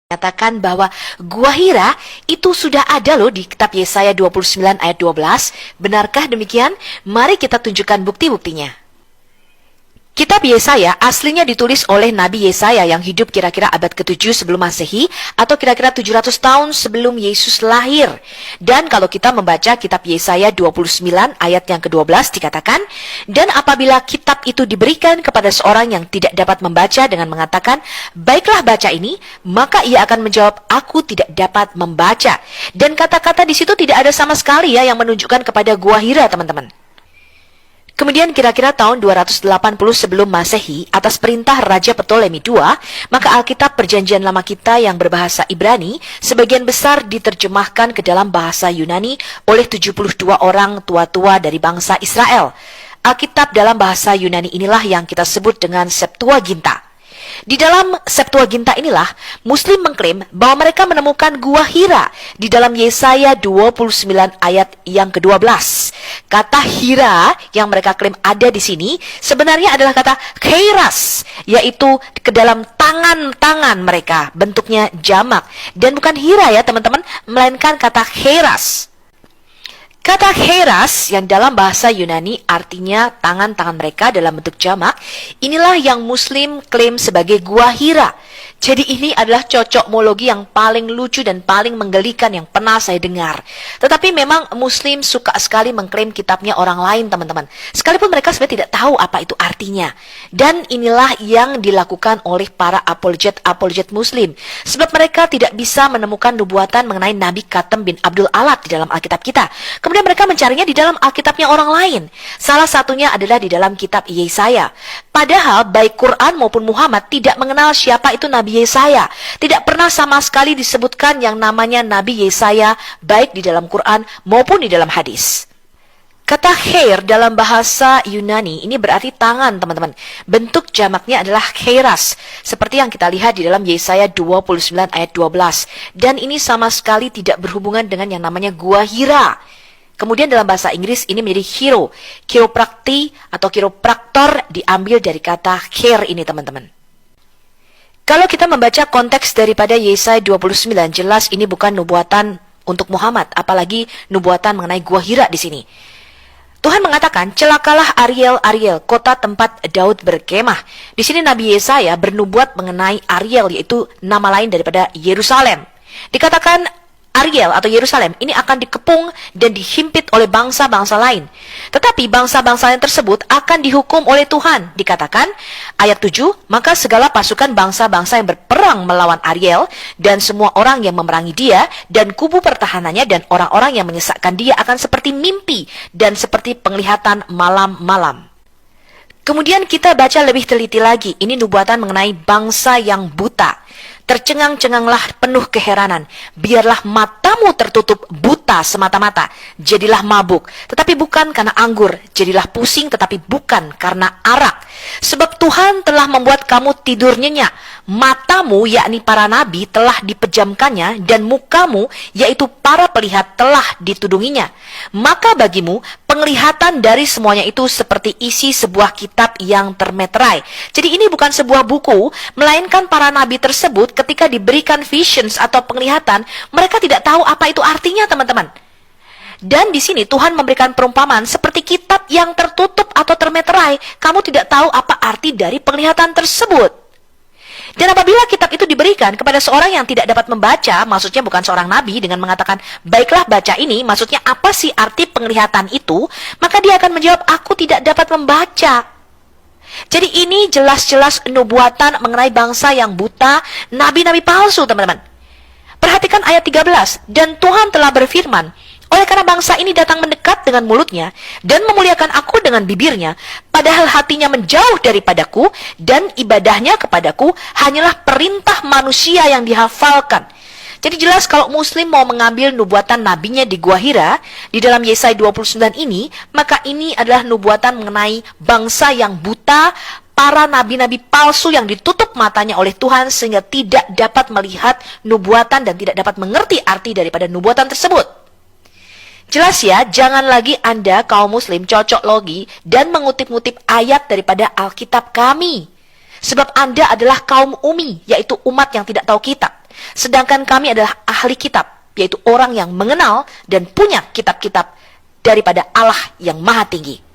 Nyatakan bahwa Gua Hira itu sudah ada loh di kitab Yesaya 29 ayat 12. Benarkah demikian? Mari kita tunjukkan bukti-buktinya. Kitab Yesaya aslinya ditulis oleh Nabi Yesaya yang hidup kira-kira abad ke-7 sebelum Masehi atau kira-kira 700 tahun sebelum Yesus lahir. Dan kalau kita membaca kitab Yesaya 29 ayat yang ke-12 dikatakan, dan apabila kitab itu diberikan kepada seorang yang tidak dapat membaca dengan mengatakan, baiklah baca ini, maka ia akan menjawab, aku tidak dapat membaca. Dan kata-kata di situ tidak ada sama sekali ya yang menunjukkan kepada Gua Hira, teman-teman. Kemudian kira-kira tahun 280 sebelum Masehi, atas perintah Raja Ptolemy II, maka Alkitab Perjanjian Lama kita yang berbahasa Ibrani, sebagian besar diterjemahkan ke dalam bahasa Yunani oleh 72 orang tua-tua dari bangsa Israel. Alkitab dalam bahasa Yunani inilah yang kita sebut dengan Septuaginta. Di dalam Septuaginta inilah, Muslim mengklaim bahwa mereka menemukan Gua Hira di dalam Yesaya 29 ayat yang ke-12. Kata Hira yang mereka klaim ada di sini sebenarnya adalah kata Kairas, yaitu ke dalam tangan-tangan mereka, bentuknya jamak. Dan bukan Hira ya teman-teman, melainkan kata Kairas. Kata Kairas yang dalam bahasa Yunani artinya tangan-tangan mereka dalam bentuk jamak, inilah yang Muslim klaim sebagai Gua Hira. Jadi ini adalah cocokmologi yang paling lucu dan paling menggelikan yang pernah saya dengar. Tetapi memang Muslim suka sekali mengklaim kitabnya orang lain, teman-teman. Sekalipun mereka sebenarnya tidak tahu apa itu artinya. Dan inilah yang dilakukan oleh para apologet Muslim. Sebab mereka tidak bisa menemukan nubuatan mengenai Nabi Khatam bin Abdul Alat di dalam Alkitab kita. Kemudian mereka mencarinya di dalam Alkitabnya orang lain. Salah satunya adalah di dalam kitab Yesaya. Padahal baik Quran maupun Muhammad tidak mengenal siapa itu Nabi Yesaya. Tidak pernah sama sekali disebutkan yang namanya Nabi Yesaya baik di dalam Quran maupun di dalam hadis. Kata khair dalam bahasa Yunani ini berarti tangan, teman-teman. Bentuk jamaknya adalah khairas, seperti yang kita lihat di dalam Yesaya 29 ayat 12. Dan ini sama sekali tidak berhubungan dengan yang namanya Gua Hira. Kemudian dalam bahasa Inggris ini menjadi hero. Chiroprakti atau chiropraktor diambil dari kata care ini, teman-teman. Kalau kita membaca konteks daripada Yesaya 29, jelas ini bukan nubuatan untuk Muhammad, apalagi nubuatan mengenai Gua Hira di sini. Tuhan mengatakan, celakalah Ariel, Ariel, kota tempat Daud berkemah. Di sini Nabi Yesaya bernubuat mengenai Ariel, yaitu nama lain daripada Yerusalem. Dikatakan Ariel atau Yerusalem ini akan dikepung dan dihimpit oleh bangsa-bangsa lain. Tetapi bangsa-bangsa lain tersebut akan dihukum oleh Tuhan. Dikatakan ayat 7, maka segala pasukan bangsa-bangsa yang berperang melawan Ariel dan semua orang yang memerangi dia dan kubu pertahanannya dan orang-orang yang menyesakkan dia akan seperti mimpi dan seperti penglihatan malam-malam. Kemudian kita baca lebih teliti lagi. Ini nubuatan mengenai bangsa yang buta. Tercengang-cenganglah penuh keheranan. Biarlah matamu tertutup buta semata-mata. Jadilah mabuk, tetapi bukan karena anggur. Jadilah pusing, tetapi bukan karena arak. Sebab Tuhan telah membuat kamu tidur nyenyak. Matamu, yakni para nabi, telah dipejamkannya, dan mukamu, yaitu para pelihat, telah ditudunginya. Maka bagimu, penglihatan dari semuanya itu seperti isi sebuah kitab yang termeterai. Jadi ini bukan sebuah buku, melainkan para nabi tersebut ketika diberikan visions atau penglihatan, mereka tidak tahu apa itu artinya, teman-teman. Dan di sini Tuhan memberikan perumpamaan seperti kitab yang tertutup atau termeterai. Kamu tidak tahu apa arti dari penglihatan tersebut. Dan apabila kitab itu diberikan kepada seorang yang tidak dapat membaca, maksudnya bukan seorang nabi, dengan mengatakan, baiklah baca ini, maksudnya apa sih arti penglihatan itu? Maka dia akan menjawab, aku tidak dapat membaca. Jadi ini jelas-jelas nubuatan mengenai bangsa yang buta, nabi-nabi palsu, teman-teman. Perhatikan ayat 13, dan Tuhan telah berfirman, oleh karena bangsa ini datang mendekat dengan mulutnya dan memuliakan aku dengan bibirnya, padahal hatinya menjauh daripadaku dan ibadahnya kepadaku hanyalah perintah manusia yang dihafalkan. Jadi jelas kalau Muslim mau mengambil nubuatan nabinya di Gua Hira, di dalam Yesaya 29 ini, maka ini adalah nubuatan mengenai bangsa yang buta, para nabi-nabi palsu yang ditutup matanya oleh Tuhan sehingga tidak dapat melihat nubuatan dan tidak dapat mengerti arti daripada nubuatan tersebut. Jelas ya, jangan lagi Anda kaum Muslim cocok logi dan mengutip-ngutip ayat daripada Alkitab kami. Sebab Anda adalah kaum umi, yaitu umat yang tidak tahu kitab. sedangkan kami adalah ahli kitab, yaitu orang yang mengenal dan punya kitab-kitab daripada Allah yang Maha Tinggi.